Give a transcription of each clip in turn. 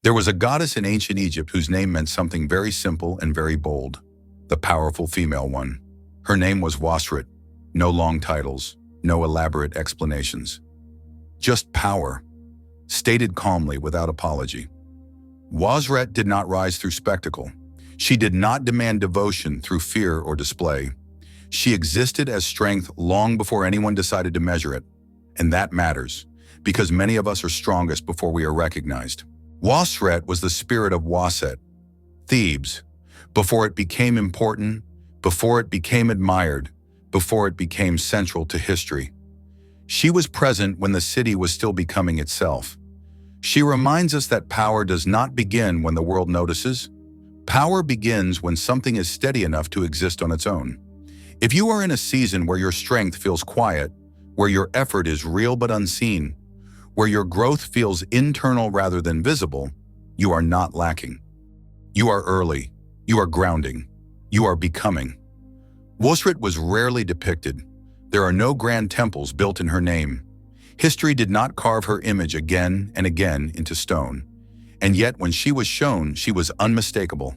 There was a goddess in ancient Egypt whose name meant something very simple and very bold, the powerful female one. Her name was Wosret. No long titles, no elaborate explanations. Just power, stated calmly without apology. Wosret did not rise through spectacle. She did not demand devotion through fear or display. She existed as strength long before anyone decided to measure it. And that matters, because many of us are strongest before we are recognized. Wosret was the spirit of Wosset, Thebes, before it became important, before it became admired, before it became central to history. She was present when the city was still becoming itself. She reminds us that power does not begin when the world notices. Power begins when something is steady enough to exist on its own. If you are in a season where your strength feels quiet, where your effort is real but unseen, where your growth feels internal rather than visible, you are not lacking. You are early. You are grounding. You are becoming. Wosret was rarely depicted. There are no grand temples built in her name. History did not carve her image again and again into stone. And yet when she was shown, she was unmistakable.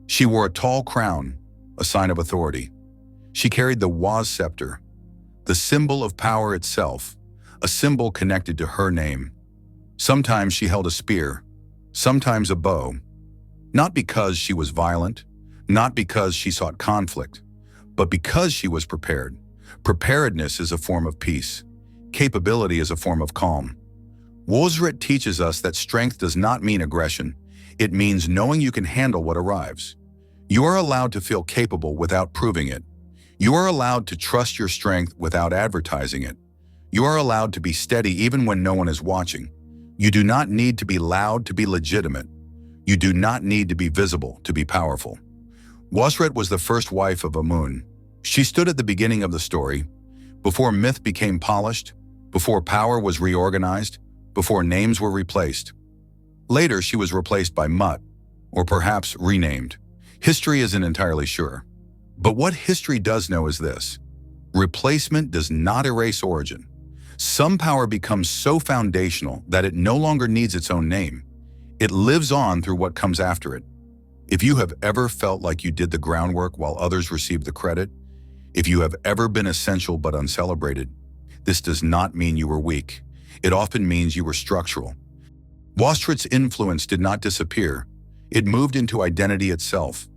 She wore a tall crown, a sign of authority. She carried the Wos scepter, the symbol of power itself, a symbol connected to her name. Sometimes she held a spear, sometimes a bow, not because she was violent, not because she sought conflict, but because she was prepared. Preparedness is a form of peace. Capability is a form of calm. Wosret teaches us that strength does not mean aggression. It means knowing you can handle what arrives. You are allowed to feel capable without proving it. You are allowed to trust your strength without advertising it. You are allowed to be steady even when no one is watching. You do not need to be loud to be legitimate. You do not need to be visible to be powerful. Wosret was the first wife of Amun. She stood at the beginning of the story, before myth became polished, before power was reorganized, before names were replaced. Later, she was replaced by Mut, or perhaps renamed. History isn't entirely sure. But what history does know is this: replacement does not erase origin. Some power becomes so foundational that it no longer needs its own name. It lives on through what comes after it. If you have ever felt like you did the groundwork while others received the credit, if you have ever been essential but uncelebrated, this does not mean you were weak. It often means you were structural. Wosret's influence did not disappear. It moved into identity itself.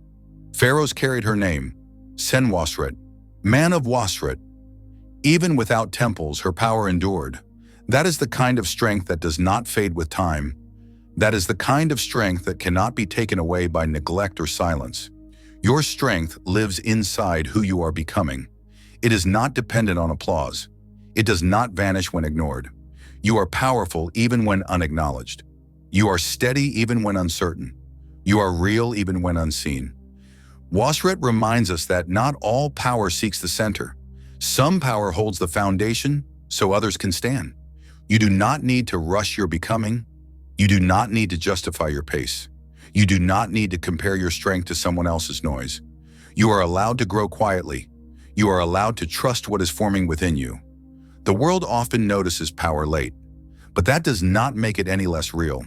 Pharaohs carried her name, Senwosret, man of Wosret. Even without temples, her power endured. That is the kind of strength that does not fade with time. That is the kind of strength that cannot be taken away by neglect or silence. Your strength lives inside who you are becoming. It is not dependent on applause. It does not vanish when ignored. You are powerful even when unacknowledged. You are steady even when uncertain. You are real even when unseen. Wosret reminds us that not all power seeks the center. Some power holds the foundation so others can stand. You do not need to rush your becoming. You do not need to justify your pace. You do not need to compare your strength to someone else's noise. You are allowed to grow quietly. You are allowed to trust what is forming within you. The world often notices power late, but that does not make it any less real.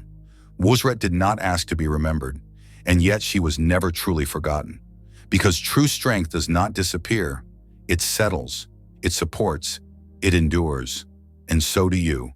Wosret did not ask to be remembered, and yet she was never truly forgotten. Because true strength does not disappear. It settles, it supports, it endures, and so do you.